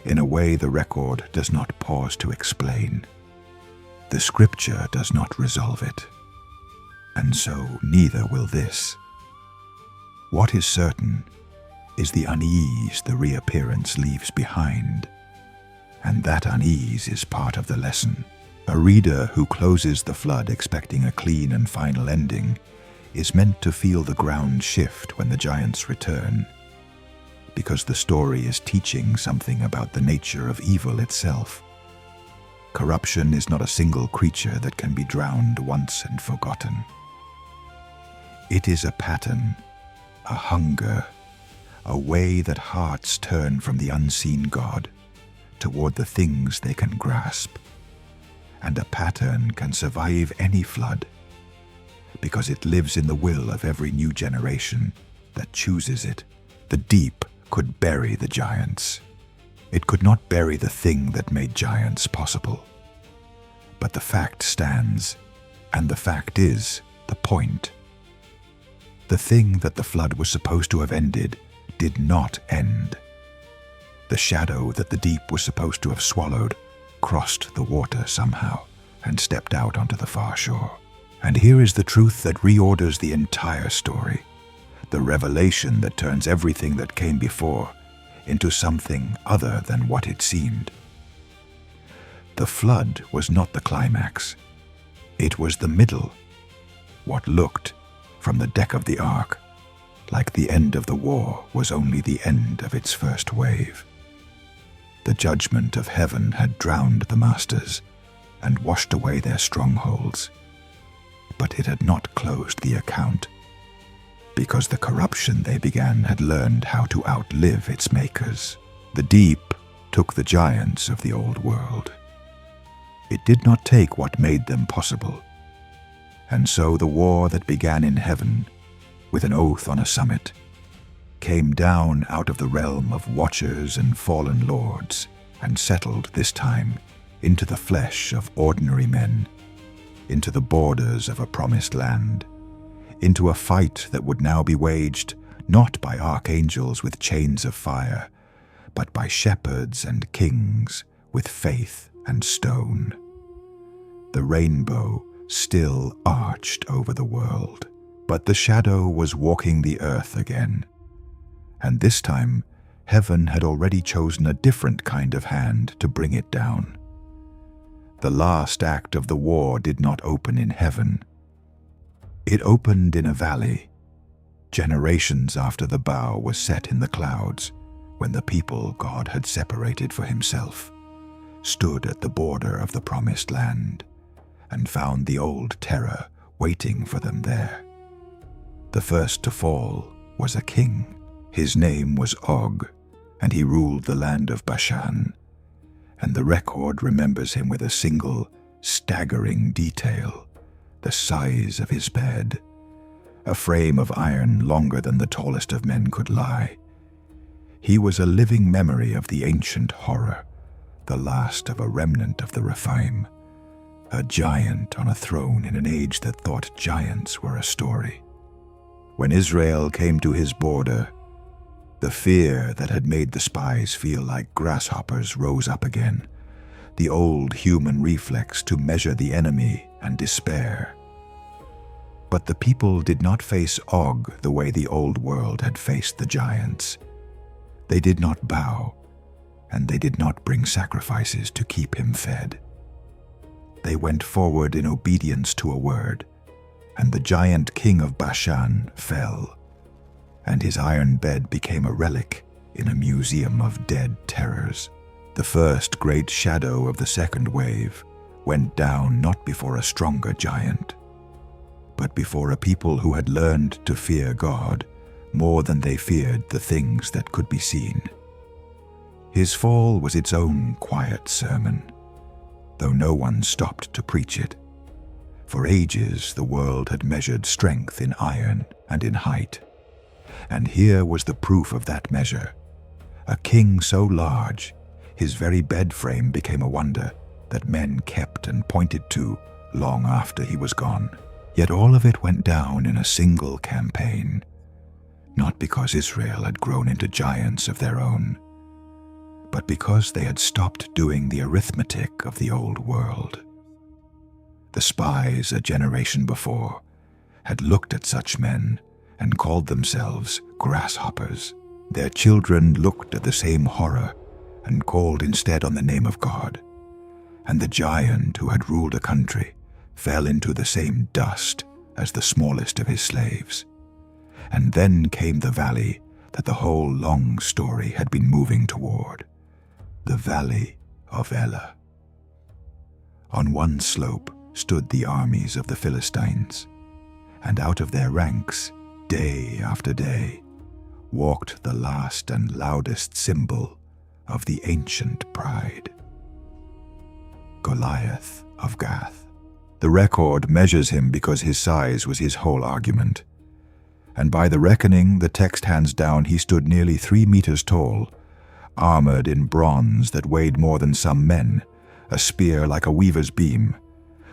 in a way the record does not pause to explain. The scripture does not resolve it, and so neither will this. What is certain is the unease the reappearance leaves behind, and that unease is part of the lesson. A reader who closes the flood expecting a clean and final ending is meant to feel the ground shift when the giants return, because the story is teaching something about the nature of evil itself. Corruption is not a single creature that can be drowned once and forgotten. It is a pattern, a hunger, a way that hearts turn from the unseen God toward the things they can grasp. And a pattern can survive any flood, because it lives in the will of every new generation that chooses it. The deep could bury the giants. It could not bury the thing that made giants possible. But the fact stands, and the fact is the point. The thing that the flood was supposed to have ended did not end. The shadow that the deep was supposed to have swallowed crossed the water somehow and stepped out onto the far shore. And here is the truth that reorders the entire story, the revelation that turns everything that came before into something other than what it seemed. The flood was not the climax. It was the middle, what looked, from the deck of the ark, like the end of the war was only the end of its first wave. The judgment of heaven had drowned the masters and washed away their strongholds, but it had not closed the account, because the corruption they began had learned how to outlive its makers. The deep took the giants of the old world. It did not take what made them possible, and so the war that began in heaven, with an oath on a summit, came down out of the realm of watchers and fallen lords and settled this time into the flesh of ordinary men, into the borders of a promised land, into a fight that would now be waged not by archangels with chains of fire, but by shepherds and kings with faith and stone. The rainbow still arched over the world, but the shadow was walking the earth again, and this time heaven had already chosen a different kind of hand to bring it down. The last act of the war did not open in heaven. It opened in a valley, generations after the bow was set in the clouds, when the people God had separated for himself stood at the border of the promised land and found the old terror waiting for them there. The first to fall was a king. His name was Og, and he ruled the land of Bashan, and the record remembers him with a single, staggering detail: the size of his bed, a frame of iron longer than the tallest of men could lie. He was a living memory of the ancient horror, the last of a remnant of the Rephaim, a giant on a throne in an age that thought giants were a story. When Israel came to his border, the fear that had made the spies feel like grasshoppers rose up again, the old human reflex to measure the enemy and despair. But the people did not face Og the way the old world had faced the giants. They did not bow, and they did not bring sacrifices to keep him fed. They went forward in obedience to a word, and the giant king of Bashan fell, and his iron bed became a relic in a museum of dead terrors. The first great shadow of the second wave went down not before a stronger giant, but before a people who had learned to fear God more than they feared the things that could be seen. His fall was its own quiet sermon, though no one stopped to preach it. For ages the world had measured strength in iron and in height, and here was the proof of that measure. A king so large, his very bed frame became a wonder that men kept and pointed to long after he was gone. Yet all of it went down in a single campaign, not because Israel had grown into giants of their own, but because they had stopped doing the arithmetic of the old world. The spies a generation before had looked at such men and called themselves grasshoppers. Their children looked at the same horror and called instead on the name of God. And the giant who had ruled a country fell into the same dust as the smallest of his slaves. And then came the valley that the whole long story had been moving toward, the Valley of Elah. On one slope stood the armies of the Philistines, and out of their ranks, day after day, walked the last and loudest symbol of the ancient pride, Goliath of Gath. The record measures him because his size was his whole argument, and by the reckoning the text hands down he stood nearly 3 meters tall, armored in bronze that weighed more than some men, a spear like a weaver's beam,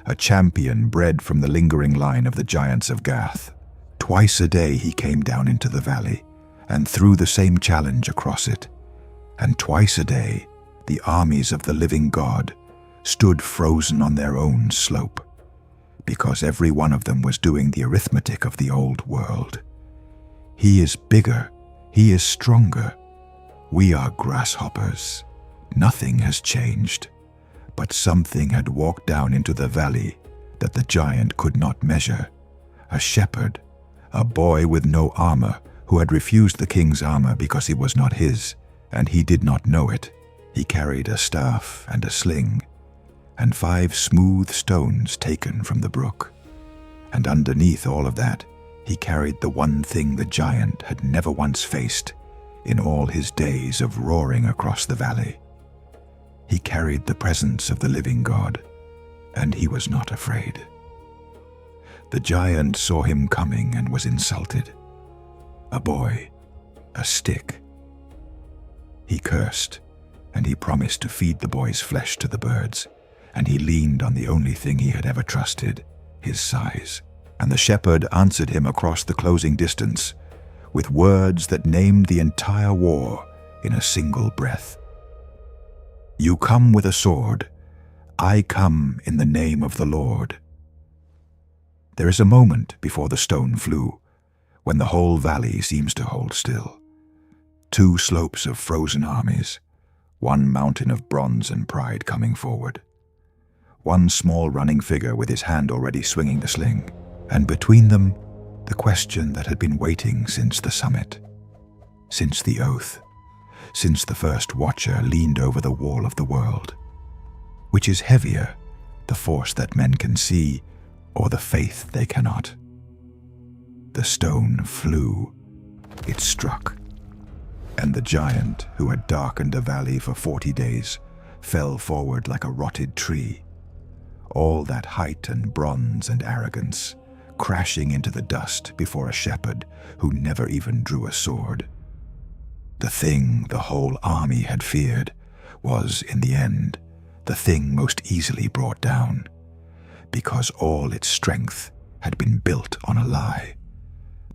a champion bred from the lingering line of the giants of Gath. Twice a day he came down into the valley and threw the same challenge across it, and twice a day the armies of the living God stood frozen on their own slope, because every one of them was doing the arithmetic of the old world. He is bigger, he is stronger. We are grasshoppers. Nothing has changed, but something had walked down into the valley that the giant could not measure. A shepherd, a boy with no armor, who had refused the king's armor because it was not his, and he did not know it. He carried a staff and a sling, and 5 smooth stones taken from the brook. And underneath all of that, he carried the one thing the giant had never once faced in all his days of roaring across the valley. He carried the presence of the living God, and he was not afraid. The giant saw him coming and was insulted. A boy, a stick. He cursed, and he promised to feed the boy's flesh to the birds, and he leaned on the only thing he had ever trusted, his size. And the shepherd answered him across the closing distance with words that named the entire war in a single breath. You come with a sword, I come in the name of the Lord. There is a moment before the stone flew, when the whole valley seems to hold still. 2 slopes of frozen armies, 1 mountain of bronze and pride coming forward. 1 small running figure with his hand already swinging the sling, and between them, the question that had been waiting since the summit, since the oath, since the first watcher leaned over the wall of the world. Which is heavier, the force that men can see, or the faith they cannot? The stone flew. It struck. And the giant, who had darkened a valley for 40 days, fell forward like a rotted tree. All that height and bronze and arrogance, crashing into the dust before a shepherd who never even drew a sword. The thing the whole army had feared was, in the end, the thing most easily brought down, because all its strength had been built on a lie.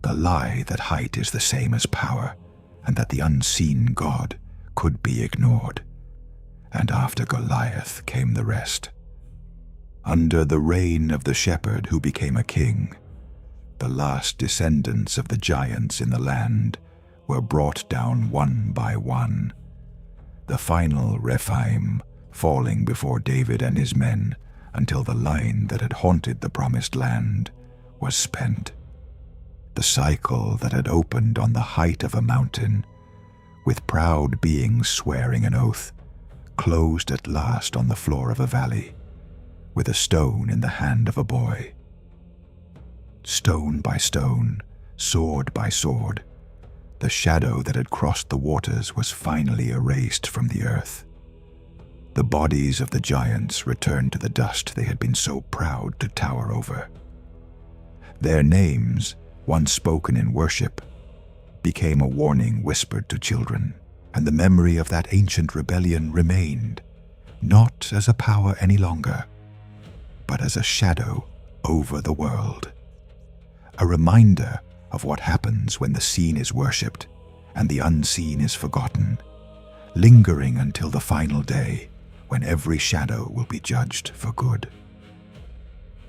The lie that height is the same as power, and that the unseen God could be ignored. And after Goliath came the rest. Under the reign of the shepherd who became a king, the last descendants of the giants in the land were brought down one by one, the final Rephaim falling before David and his men until the line that had haunted the promised land was spent. The cycle that had opened on the height of a mountain, with proud beings swearing an oath, closed at last on the floor of a valley, with a stone in the hand of a boy. Stone by stone, sword by sword, the shadow that had crossed the waters was finally erased from the earth. The bodies of the giants returned to the dust they had been so proud to tower over. Their names, once spoken in worship, became a warning whispered to children, and the memory of that ancient rebellion remained, not as a power any longer, but as a shadow over the world. A reminder of what happens when the seen is worshipped and the unseen is forgotten, lingering until the final day when every shadow will be judged for good.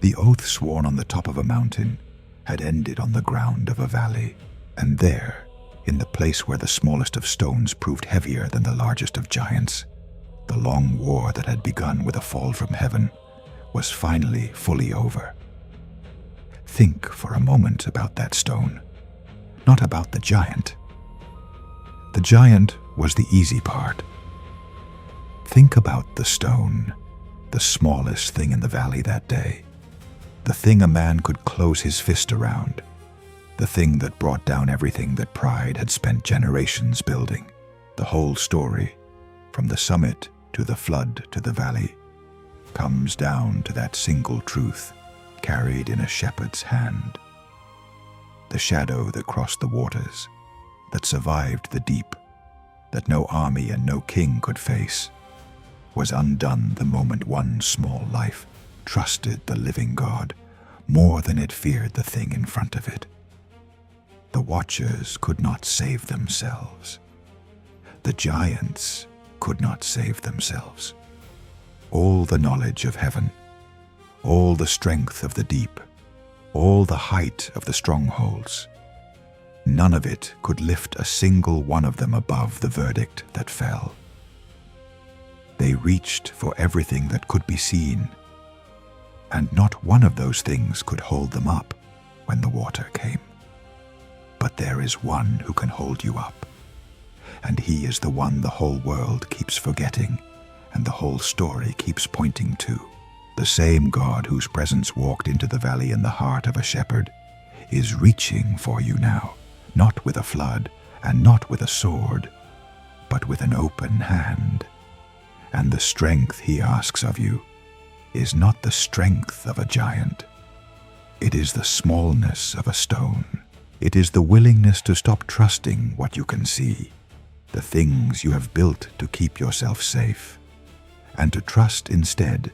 The oath sworn on the top of a mountain had ended on the ground of a valley, and there, in the place where the smallest of stones proved heavier than the largest of giants, the long war that had begun with a fall from heaven was finally fully over. Think for a moment about that stone, not about the giant. The giant was the easy part. Think about the stone, the smallest thing in the valley that day, the thing a man could close his fist around, the thing that brought down everything that pride had spent generations building. The whole story, from the summit to the flood to the valley, comes down to that single truth carried in a shepherd's hand. The shadow that crossed the waters, that survived the deep, that no army and no king could face, was undone the moment one small life trusted the living God more than it feared the thing in front of it. The watchers could not save themselves. The giants could not save themselves. All the knowledge of heaven, all the strength of the deep, all the height of the strongholds, none of it could lift a single one of them above the verdict that fell. They reached for everything that could be seen, and not one of those things could hold them up when the water came. But there is one who can hold you up, and he is the one the whole world keeps forgetting and the whole story keeps pointing to. The same God whose presence walked into the valley in the heart of a shepherd is reaching for you now, not with a flood and not with a sword, but with an open hand. And the strength he asks of you is not the strength of a giant. It is the smallness of a stone. It is the willingness to stop trusting what you can see, the things you have built to keep yourself safe, and to trust instead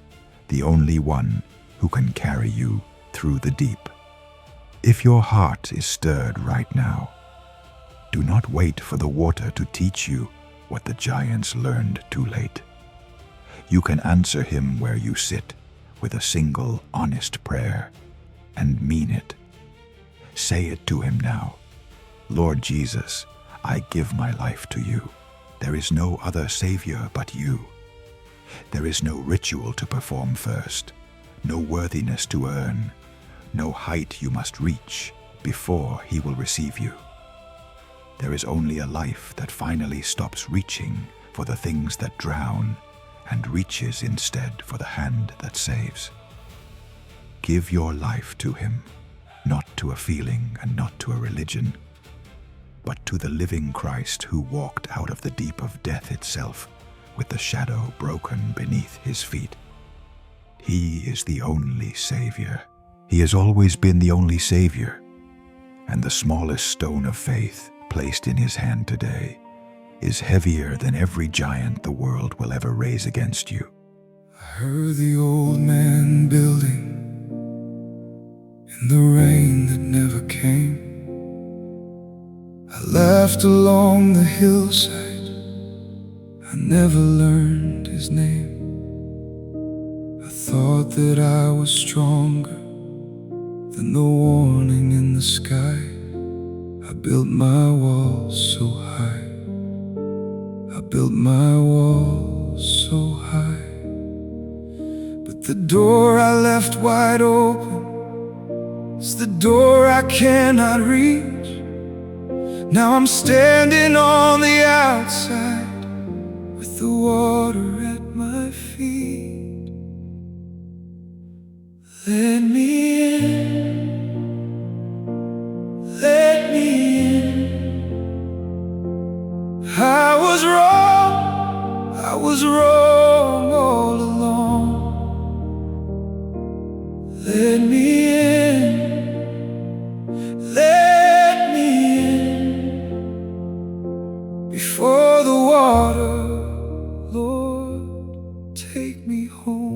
the only one who can carry you through the deep. If your heart is stirred right now, do not wait for the water to teach you what the giants learned too late. You can answer him where you sit with a single honest prayer and mean it. Say it to him now. Lord Jesus, I give my life to you. There is no other Savior but you. There is no ritual to perform first, no worthiness to earn, no height you must reach before he will receive you. There is only a life that finally stops reaching for the things that drown and reaches instead for the hand that saves. Give your life to him, not to a feeling and not to a religion, but to the living Christ who walked out of the deep of death itself with the shadow broken beneath his feet. He is the only Savior. He has always been the only Savior, and the smallest stone of faith placed in his hand today is heavier than every giant the world will ever raise against you. I heard the old man building in the rain that never came. I laughed along the hillside. I never learned his name. I thought that I was stronger than the warning in the sky. I built my walls so high. I built my walls so high. But the door I left wide open is the door I cannot reach. Now I'm standing on the outside with the water at my feet. Let me in, let me in. I was wrong all along. Let me in, let me in. Before the water, Lord, take me home.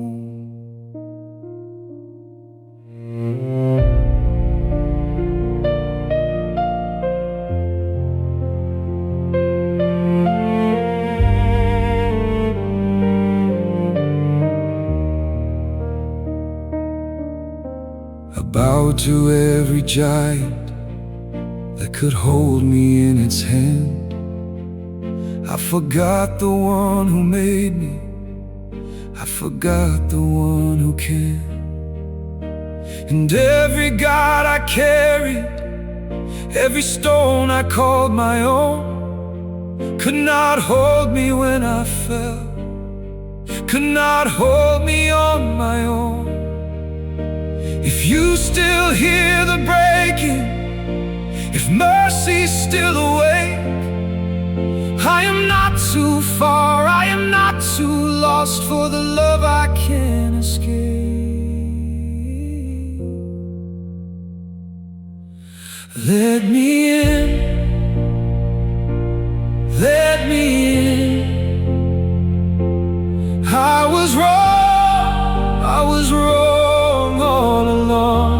I bowed to every giant that could hold me in its hand. I forgot the one who made me, I forgot the one who can. And every God I carried, every stone I called my own, could not hold me when I fell, could not hold me on my own. If you still hear the breaking, if mercy's still awake, I am not too far, I am not too lost for the love I can't escape. Let me in, let me in. I was wrong all along.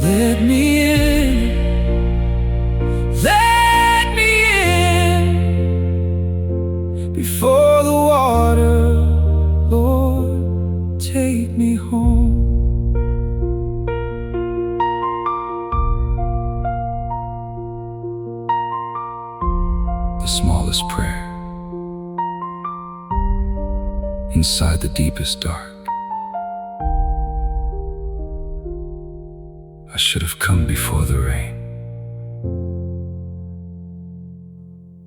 Let me in, let me in. Before the water, Lord, take me home. The smallest prayer inside the deepest dark. I should have come before the rain.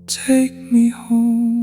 Take me home.